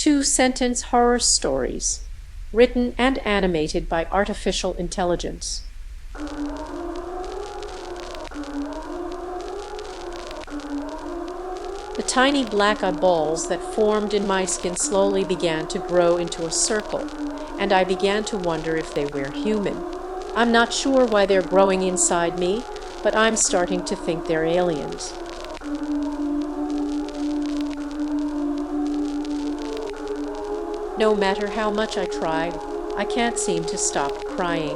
2-sentence horror stories, written and animated by artificial intelligence. The tiny black eyeballs that formed in my skin slowly began to grow into a circle, and I began to wonder if they were human. I'm not sure why they're growing inside me, but I'm starting to think they're aliens. No matter how much I tried, I can't seem to stop crying.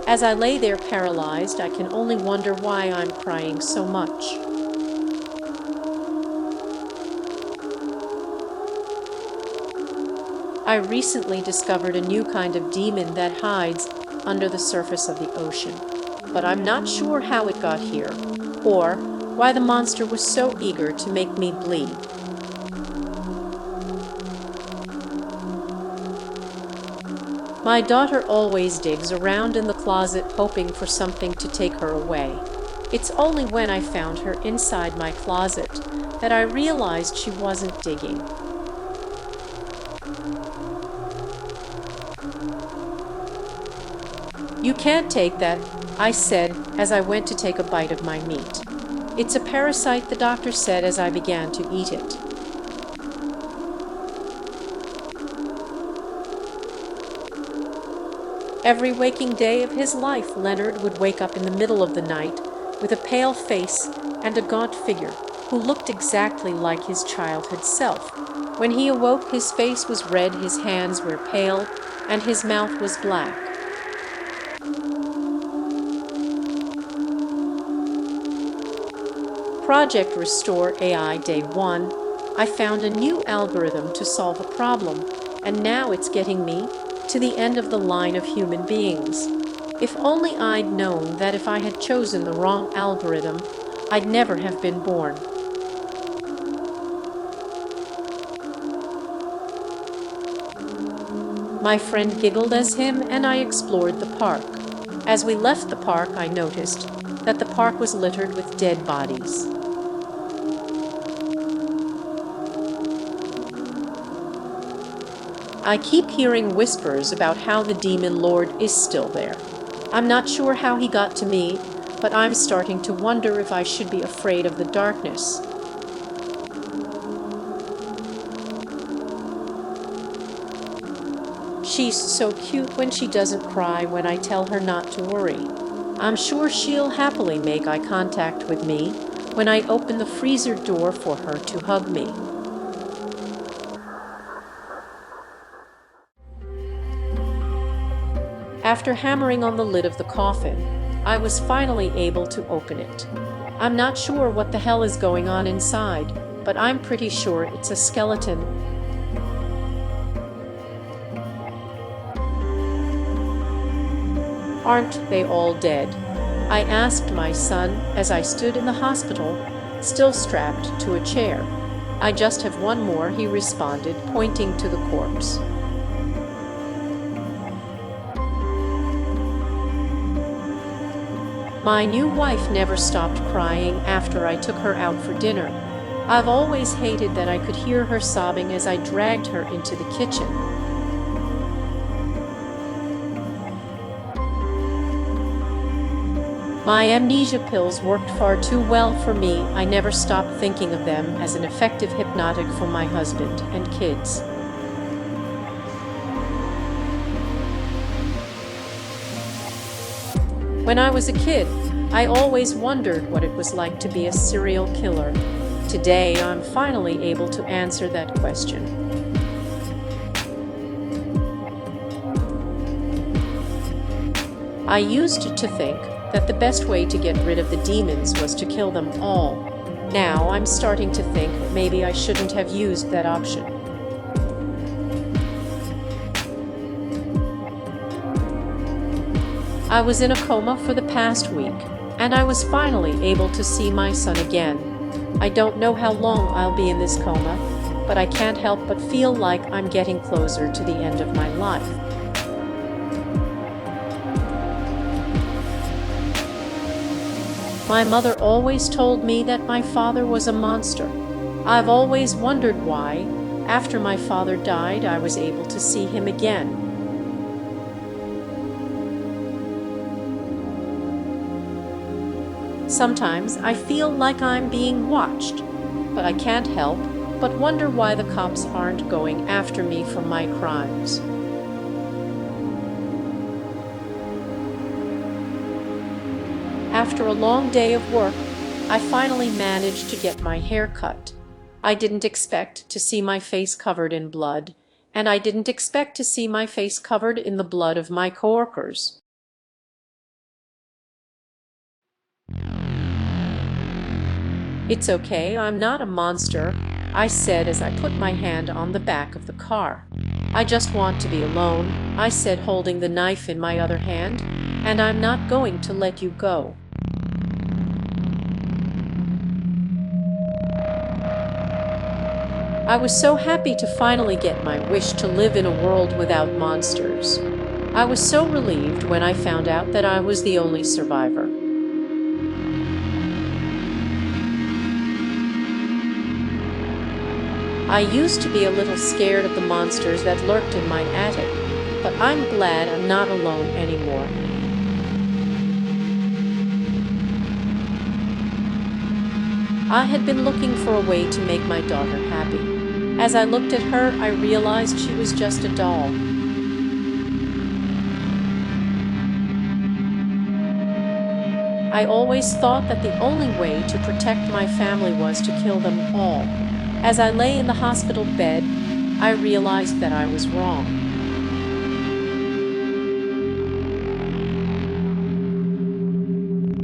As I lay there paralyzed, I can only wonder why I'm crying so much. I recently discovered a new kind of demon that hides under the surface of the ocean, but I'm not sure how it got here, or why the monster was so eager to make me bleed. My daughter always digs around in the closet hoping for something to take her away. It's only when I found her inside my closet that I realized she wasn't digging. "You can't take that," I said as I went to take a bite of my meat. "It's a parasite," the doctor said as I began to eat it. Every waking day of his life, Leonard would wake up in the middle of the night with a pale face and a gaunt figure who looked exactly like his childhood self. When he awoke, his face was red, his hands were pale, and his mouth was black. Project Restore AI Day 1, I found a new algorithm to solve a problem, and now it's getting me to the end of the line of human beings. If only I'd known that if I had chosen the wrong algorithm, I'd never have been born. My friend giggled as him and I explored the park. As we left the park, I noticed that the park was littered with dead bodies. I keep hearing whispers about how the demon lord is still there. I'm not sure how he got to me, but I'm starting to wonder if I should be afraid of the darkness. She's so cute when she doesn't cry when I tell her not to worry. I'm sure she'll happily make eye contact with me when I open the freezer door for her to hug me. After hammering on the lid of the coffin, I was finally able to open it. I'm not sure what the hell is going on inside, but I'm pretty sure it's a skeleton. Aren't they all dead? I asked my son as I stood in the hospital, still strapped to a chair. "I just have one more," he responded, pointing to the corpse. My new wife never stopped crying after I took her out for dinner. I've always hated that I could hear her sobbing as I dragged her into the kitchen. My amnesia pills worked far too well for me. I never stopped thinking of them as an effective hypnotic for my husband and kids. When I was a kid, I always wondered what it was like to be a serial killer. Today, I'm finally able to answer that question. I used to think that the best way to get rid of the demons was to kill them all. Now I'm starting to think maybe I shouldn't have used that option. I was in a coma for the past week, and I was finally able to see my son again. I don't know how long I'll be in this coma, but I can't help but feel like I'm getting closer to the end of my life. My mother always told me that my father was a monster. I've always wondered why, After my father died, I was able to see him again. Sometimes I feel like I'm being watched, but I can't help but wonder why the cops aren't going after me for my crimes. After a long day of work, I finally managed to get my hair cut. I didn't expect to see my face covered in blood, and I didn't expect to see my face covered in the blood of my coworkers. "It's okay, I'm not a monster," I said as I put my hand on the back of the car. "I just want to be alone," I said, holding the knife in my other hand, "and I'm not going to let you go." I was so happy to finally get my wish to live in a world without monsters. I was so relieved when I found out that I was the only survivor. I used to be a little scared of the monsters that lurked in my attic, but I'm glad I'm not alone anymore. I had been looking for a way to make my daughter happy. As I looked at her, I realized she was just a doll. I always thought that the only way to protect my family was to kill them all. As I lay in the hospital bed, I realized that I was wrong.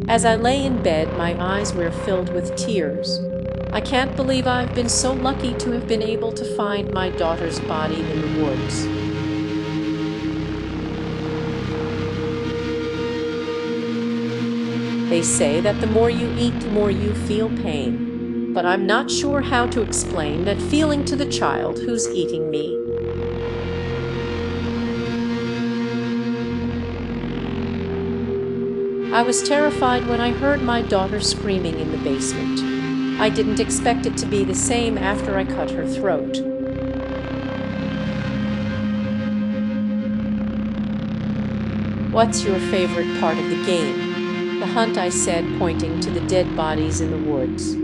As I lay in bed, my eyes were filled with tears. I can't believe I've been so lucky to have been able to find my daughter's body in the woods. They say that the more you eat, the more you feel pain. But I'm not sure how to explain that feeling to the child who's eating me. I was terrified when I heard my daughter screaming in the basement. I didn't expect it to be the same after I cut her throat. "What's your favorite part of the game?" "The hunt," I said, pointing to the dead bodies in the woods.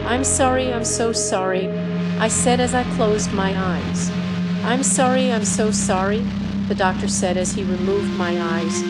"I'm sorry, I'm so sorry," I said as I closed my eyes. "I'm sorry, I'm so sorry," the doctor said as he removed my eyes.